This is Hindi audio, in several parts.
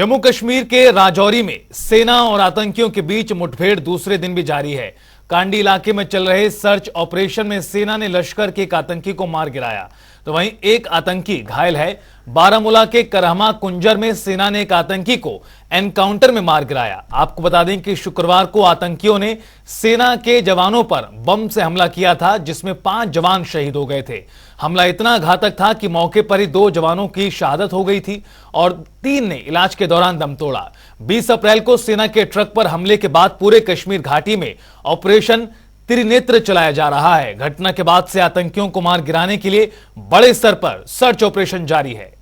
जम्मू कश्मीर के राजौरी में सेना और आतंकियों के बीच मुठभेड़ दूसरे दिन भी जारी है। कांडी इलाके में चल रहे सर्च ऑपरेशन में सेना ने लश्कर के एक आतंकी को मार गिराया, तो वहीं एक आतंकी घायल है। बारामूला के करहमा कुंजर में सेना ने एक आतंकी को एनकाउंटर में मार गिराया। आपको बता दें कि शुक्रवार को आतंकियों ने सेना के जवानों पर बम से हमला किया था, जिसमें 5 जवान शहीद हो गए थे। हमला इतना घातक था कि मौके पर ही 2 जवानों की शहादत हो गई थी और 3 ने इलाज के दौरान दम तोड़ा। 20 अप्रैल को सेना के ट्रक पर हमले के बाद पूरे कश्मीर घाटी में ऑपरेशन त्रिनेत्र चलाया जा रहा है। घटना के बाद से आतंकियों को मार गिराने के लिए बड़े स्तर पर सर्च ऑपरेशन जारी है।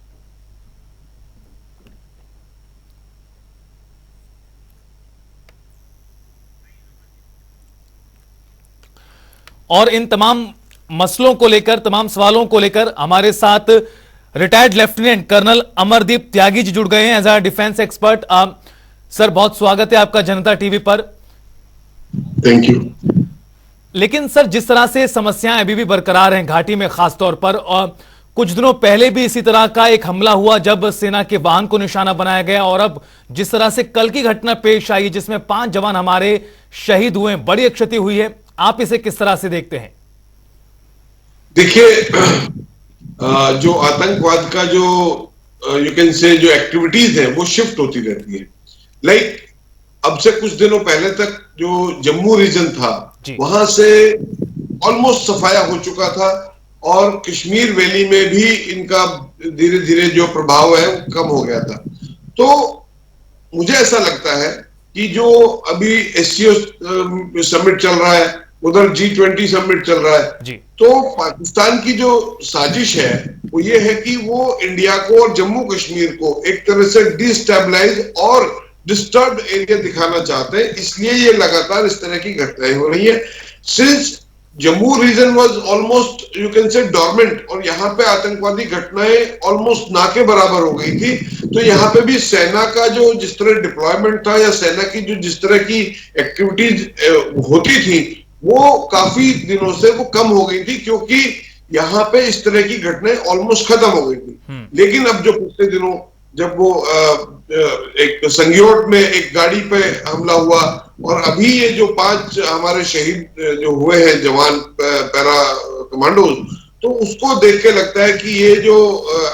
और इन तमाम मसलों को लेकर, तमाम सवालों को लेकर हमारे साथ retired lieutenant colonel Amardeep Tyagi ji जुड़ गए हैं as a defence expert. Sir, बहुत स्वागत है आपका जनता टीवी पर। Thank you. लेकिन सर, जिस तरह से समस्याएं अभी भी बरकरार हैं घाटी में खासतौर पर, और कुछ दिनों पहले भी इसी तरह का एक हमला हुआ जब सेना के वाहन को निशाना बनाया गया, और अब जिस तरह से कल की घटना पेश आई जिसमें 5 जवान हमारे शहीद हुए, बड़ी क्षति हुई है, आप इसे किस तरह से देखते हैं? देखिए, जो आतंकवाद का जो यू कैन से जो एक्टिविटीज है वो शिफ्ट होती रहती है। लाइक अब से कुछ दिनों पहले तक जो जम्मू रीजन था वहां से ऑलमोस्ट सफाया हो चुका था और कश्मीर वैली में भी इनका धीरे धीरे जो प्रभाव है वो कम हो गया था। तो मुझे ऐसा लगता है कि जो अभी एससीओ समिट चल रहा है, उधर G20 समिट चल रहा है, तो पाकिस्तान की जो साजिश है वो ये है कि वो इंडिया को और जम्मू कश्मीर को एक तरह से डिस्टेबलाइज और डिस्टर्ब्ड एरिया दिखाना चाहते हैं। इसलिए ये लगातार इस तरह की घटनाएं हो रही है। Since Jammu region was almost you can say dormant और यहाँ पे आतंकवादी घटनाएं ऑलमोस्ट ना के बराबर हो गई थी, तो यहाँ पे भी सेना का जो जिस तरह डिप्लॉयमेंट था या सेना की जो जिस तरह की एक्टिविटीज होती थी वो काफी दिनों से वो कम हो गई थी, क्योंकि यहाँ पे इस तरह की घटनाएं ऑलमोस्ट खत्म हो गई थी। लेकिन अब जो पिछले दिनों जब वो एक संगियोट में एक गाड़ी पे हमला हुआ और अभी ये जो 5 हमारे शहीद जो हुए हैं जवान पैरा कमांडोज, तो उसको देख के लगता है कि ये जो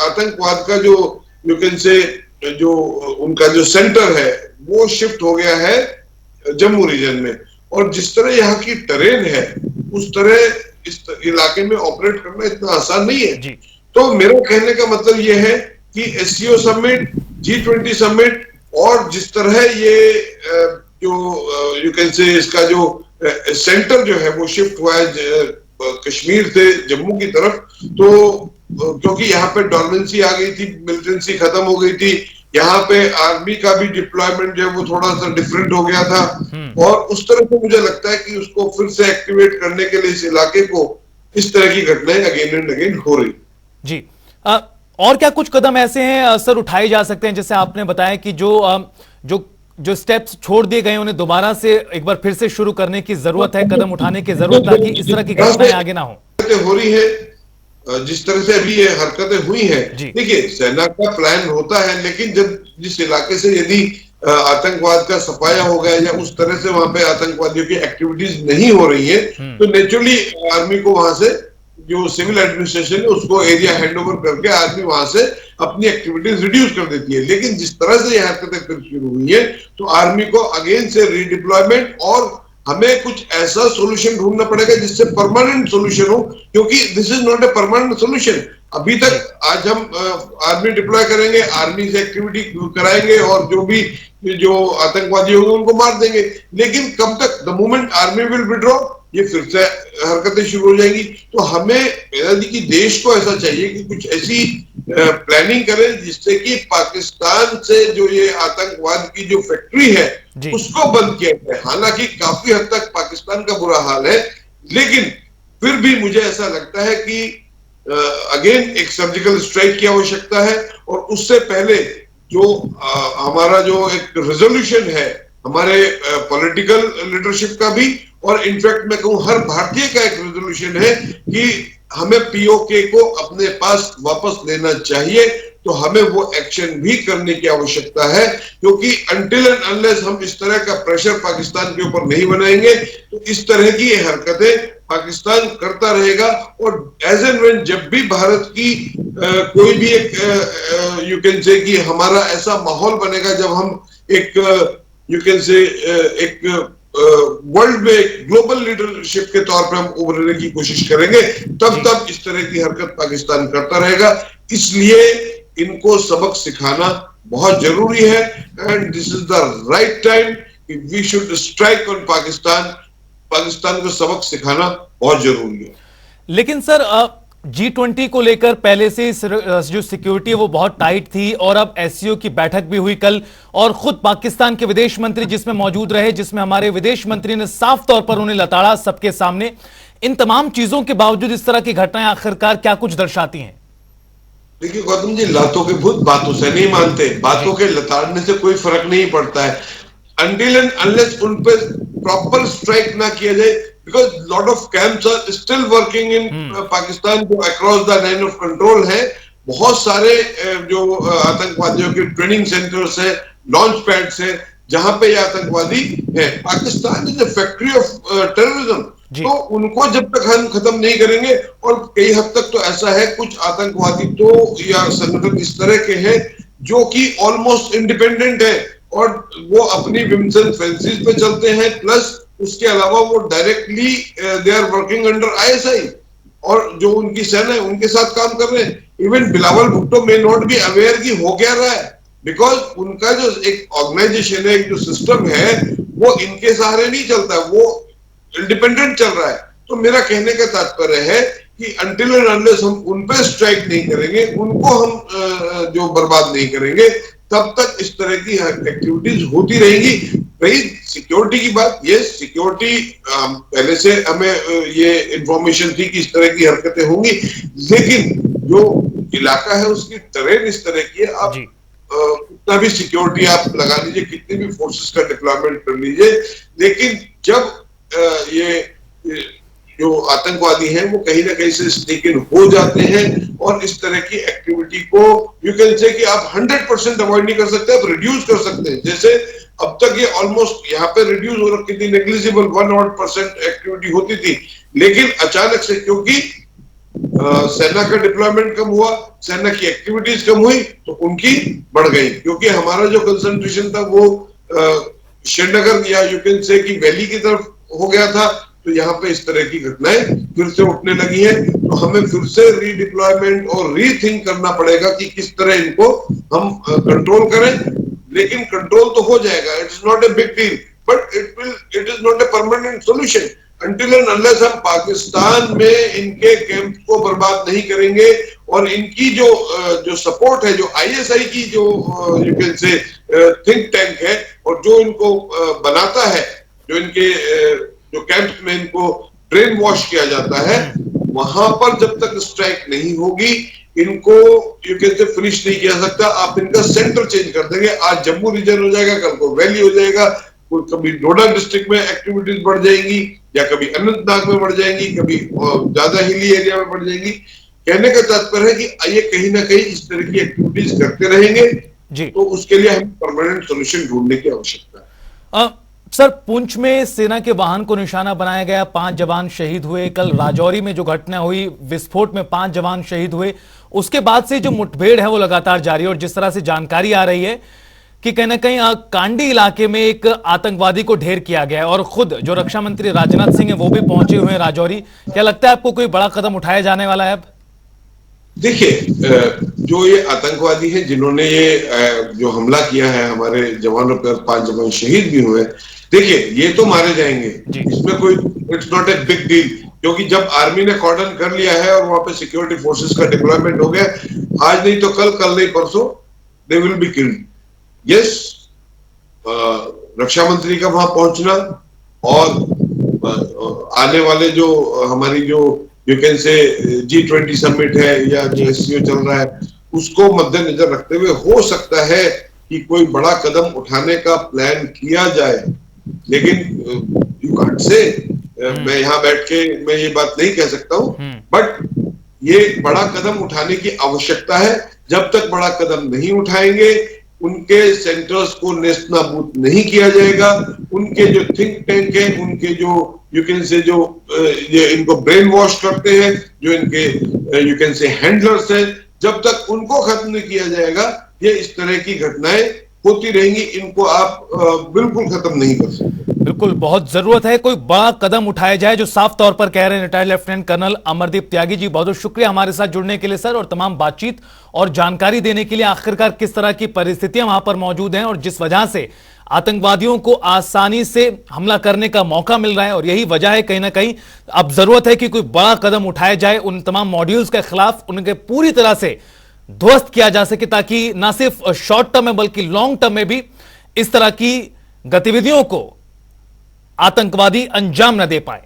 आतंकवाद का जो यू कैन से जो उनका जो सेंटर है वो शिफ्ट हो गया है जम्मू रीजन में। और जिस तरह यहाँ की टरेन है उस तरह इस इलाके में ऑपरेट करना इतना आसान नहीं है। तो मेरा कहने का मतलब ये है कि एससीओ समिट, G20 समिट और जिस तरह ये जो यू कैन से इसका जो सेंटर जो है वो शिफ्ट हुआ है कश्मीर से जम्मू की तरफ, तो क्योंकि यहाँ पे डॉर्मेंसी आ गई थी, मिलिटेंसी खत्म हो गई थी, यहाँ पे आर्मी का भी डिप्लॉयमेंट जो है वो थोड़ा सा डिफरेंट हो गया था, और उस तरह से मुझे लगता है कि उसको फिर से एक्टिवेट करने के लिए इस इलाके को इस तरह की घटनाएं अगेन एंड अगेन हो रही। जी, और क्या कुछ कदम ऐसे हैं सर उठाए जा सकते हैं, जैसे आपने बताया कि जो स्टेप्स छोड़ दिए गए उन्हें दोबारा से एक बार फिर से शुरू करने की जरूरत है, कदम उठाने की जरूरत, ताकि इस तरह की घटनाएं आगे ना हो। हो रही है जिस तरह से अभी ये हरकतें हुई हैं, देखिए सेना का प्लान होता है, लेकिन जब जिस इलाके से यदि आतंकवाद का सफाया हो गया या उस तरह से वहां पे आतंकवादियों की एक्टिविटीज नहीं हो रही है, तो नेचुरली आर्मी को वहां से जो सिविल एडमिनिस्ट्रेशन है उसको एरिया हैंडओवर करके आर्मी वहां से अपनी एक्टिविटीज रिड्यूस कर देती है। लेकिन जिस तरह से ये हरकतें फिर शुरू हुई है तो आर्मी को अगेन से रीडिप्लॉयमेंट और हमें कुछ ऐसा सॉल्यूशन ढूंढना पड़ेगा जिससे परमानेंट सॉल्यूशन हो, क्योंकि this is not a permanent solution. अभी तक आज हम आर्मी डिप्लॉय करेंगे, आर्मी से एक्टिविटी कराएंगे और जो आतंकवादी होंगे उनको मार देंगे, लेकिन कब तक? The moment army will withdraw ये फिर से हरकतें शुरू हो जाएंगी। तो हमें कि देश को ऐसा चाहिए कि कुछ ऐसी प्लानिंग करें जिससे कि पाकिस्तान से जो ये आतंकवाद की जो फैक्ट्री है उसको बंद किया जाए। हालांकि काफी हद तक पाकिस्तान का बुरा हाल है, लेकिन फिर भी मुझे ऐसा लगता है कि अगेन एक सर्जिकल स्ट्राइक की आवश्यकता है, और उससे पहले जो हमारा जो एक रेजोल्यूशन है हमारे पॉलिटिकल लीडरशिप का भी, और इनफैक्ट मैं कहूं हर भारतीय का एक रेजोल्यूशन है कि हमें पीओके को अपने पास वापस लेना चाहिए, तो हमें वो एक्शन भी करने की आवश्यकता है, क्योंकि अनटिल एंड अनलेस हम इस तरह का प्रेशर पाकिस्तान के ऊपर नहीं बनाएंगे तो इस तरह की ये हरकतें पाकिस्तान करता रहेगा। और एज एंड व्हेन जब भी भारत की कोई भी एक यू कैन से कि हमारा ऐसा माहौल बनेगा जब हम एक यू कैन से एक वर्ल्ड में ग्लोबल लीडरशिप के तौर पे हम उभरने की कोशिश करेंगे, तब इस तरह की हरकत पाकिस्तान करता रहेगा। इसलिए इनको सबक सिखाना बहुत जरूरी है and this is the right time, we should strike on Pakistan. Pakistan को सबक सिखाना बहुत जरूरी है। लेकिन सर G20 को लेकर पहले से जो सिक्योरिटी है वो बहुत टाइट थी और अब एससीओ की बैठक भी हुई कल और खुद पाकिस्तान के विदेश मंत्री जिसमें मौजूद रहे, जिसमें हमारे विदेश मंत्री ने साफ तौर पर उन्हें लताड़ा सबके सामने। इन तमाम चीजों के बावजूद इस तरह की घटनाएं आखिरकार क्या कुछ दर्शाती हैं? देखिए गौतम जी, लातों के भूत बातों से नहीं मानते, बातों के लताड़ने से कोई फर्क नहीं पड़ता है अनटिल एंड अनलेस उन पर प्रॉपर स्ट्राइक ना किया जाए, because lot of camps are still working in Pakistan जो across the line of control है। बहुत सारे जो आतंकवादियों के ट्रेनिंग सेंटर्स है, लॉन्च पैड्स है, जहां पे ये आतंकवादी है। Pakistan is a factory of terrorism, तो उनको जब तक हम खत्म नहीं करेंगे, और कई हद तक तो ऐसा है कुछ आतंकवादी तो या संगठन इस तरह के हैं जो कि ऑलमोस्ट इंडिपेंडेंट है और वो अपनी विम्स एंड फैंसीज पे चलते हैं, प्लस उसके अलावा वो directly they are working under ISI और जो उनकी सेना है उनके साथ काम कर रहे हैं। Even Bilawal Bhutto may not be aware कि हो क्या रहा है, बिकॉज उनका जो एक ऑर्गेनाइजेशन है, एक जो सिस्टम है, वो इनके सहारे नहीं चलता, वो इंडिपेंडेंट चल रहा है। तो मेरा कहने का तात्पर्य है कि अनटिल एंड अनलेस हम उन पर स्ट्राइक नहीं करेंगे, उनको हम जो बर्बाद नहीं करेंगे, तब तक इस तरह की एक्टिविटीज होती रहेंगी। रही सिक्योरिटी की बात, ये सिक्योरिटी पहले से हमें ये इंफॉर्मेशन थी कि इस तरह की हरकतें होंगी, लेकिन जो इलाका है उसकी टरेन इस तरह की है, आप कितना भी सिक्योरिटी आप लगा लीजिए, कितनी भी फोर्सेस का डिप्लॉयमेंट कर लीजिए, लेकिन जब ये जो आतंकवादी हैं वो कहीं ना कहीं से स्नीक इन हो जाते हैं और इस तरह की एक्टिविटी को यू कैन से कि आप 100% अवॉइड नहीं कर सकते, आप रिड्यूस कर सकते हैं। जैसे अब तक ये ऑलमोस्ट यहाँ पे रिड्यूस हो रखी थी, नेग्लिजिबल 1% एक्टिविटी होती थी, लेकिन अचानक से क्योंकि सेना का डिप्लॉयमेंट कम हुआ, सेना की एक्टिविटीज कम हुई, तो उनकी बढ़ गई। क्योंकि हमारा जो कंसंट्रेशन था वो श्रीनगर या यू कैन से कि वैली की तरफ हो गया था, तो यहाँ पे इस तरह की घटनाएं फिर से उठने लगी हैं। तो हमें फिर से रीडिप्लॉयमेंट और रीथिंक करना पड़ेगा कि किस तरह इनको हम कंट्रोल करें। लेकिन कंट्रोल तो हो जाएगा, it is not a big deal, but it is not a permanent solution until and unless हम पाकिस्तान में इनके कैंप को बर्बाद नहीं करेंगे। और इनकी जो सपोर्ट है, जो ISI की जो यू कैन से थिंक टैंक है और जो इनको बनाता है, जो इनके जो कैंप में इनको ब्रेन वॉश किया जाता है, वहां पर जब तक स्ट्राइक नहीं होगी इनको यू कैन से फिनिश नहीं किया सकता। आप इनका सेंटर चेंज कर देंगे, आज जम्मू रीजन हो जाएगा, कल को वैली हो जाएगा, कभी डोडा डिस्ट्रिक्ट में एक्टिविटीज बढ़ जाएंगी या कभी अनंतनाग में बढ़ जाएंगी, कभी ज्यादा हिली एरिया में बढ़ जाएंगी। कहने का तात्पर्य है कि ये कहीं ना कहीं इस तरह की एक्टिविटीज करते रहेंगे जी, तो उसके लिए हमें परमानेंट सोल्यूशन ढूंढने की आवश्यकता है। सर, पुंछ में सेना के वाहन को निशाना बनाया गया, 5 जवान शहीद हुए। कल राजौरी में जो घटना हुई, विस्फोट में 5 जवान शहीद हुए। उसके बाद से जो मुठभेड़ है वो लगातार जारी है और जिस तरह से जानकारी आ रही है कि कहीं ना कहीं कांडी इलाके में एक आतंकवादी को ढेर किया गया है और खुद जो रक्षा मंत्री राजनाथ सिंह है वो भी पहुंचे हुए हैं राजौरी। क्या लगता है आपको कोई बड़ा कदम उठाया जाने वाला है अब? देखिए, जो ये आतंकवादी हैं जिन्होंने ये जो हमला किया है हमारे जवानों पर, 5 जवान शहीद भी हुए, देखिए ये तो मारे जाएंगे, इसमें कोई it's not a big deal, क्योंकि जब आर्मी ने कॉर्डन कर लिया है और वहां पे सिक्योरिटी फोर्सेस का डिप्लॉयमेंट हो गया, आज नहीं तो कल, कल नहीं परसों they will be killed. Yes, रक्षा मंत्री का वहां पहुंचना और आने वाले जो हमारी जो यू कैन से G20 समिट है या जो SCO चल रहा है, उसको मद्देनजर रखते हुए हो सकता है कि कोई बड़ा कदम उठाने का प्लान किया जाए। लेकिन यू कांट से, मैं यहाँ बैठ के मैं ये बात नहीं कह सकता हूँ, बट ये बड़ा कदम उठाने की आवश्यकता है। जब तक बड़ा कदम नहीं उठाएंगे, उनके सेंटर्स को नेस्तनाबूद नहीं किया जाएगा, उनके जो थिंक टैंक है, उनके जो यू कैन से जो ये इनको ब्रेन वॉश करते हैं, जो इनके यू कैन से हैंडलर्स हैं, जब तक उनको खत्म नहीं किया जाएगा, ये इस तरह की घटनाएं होती रहेंगी। इनको आप बिल्कुल खत्म नहीं कर सकते। बिल्कुल, बहुत जरूरत है कोई बड़ा कदम उठाया जाए, जो साफ तौर पर कह रहे हैं retired lieutenant colonel Amardeep Tyagi जी। बहुत बहुत शुक्रिया हमारे साथ जुड़ने के लिए सर, और तमाम बातचीत और जानकारी देने के लिए। आखिरकार किस तरह की परिस्थितियां वहां पर मौजूद हैं और जिस वजह से आतंकवादियों को आसानी से हमला करने का मौका मिल रहा है, और यही वजह है कहीं ना कहीं अब जरूरत है कि कोई बड़ा कदम उठाया जाए उन तमाम मॉड्यूल्स के खिलाफ, उनके पूरी तरह से ध्वस्त किया जा सके, ताकि ना सिर्फ शॉर्ट टर्म में बल्कि लॉन्ग टर्म में भी इस तरह की गतिविधियों को आतंकवादी अंजाम न दे पाए।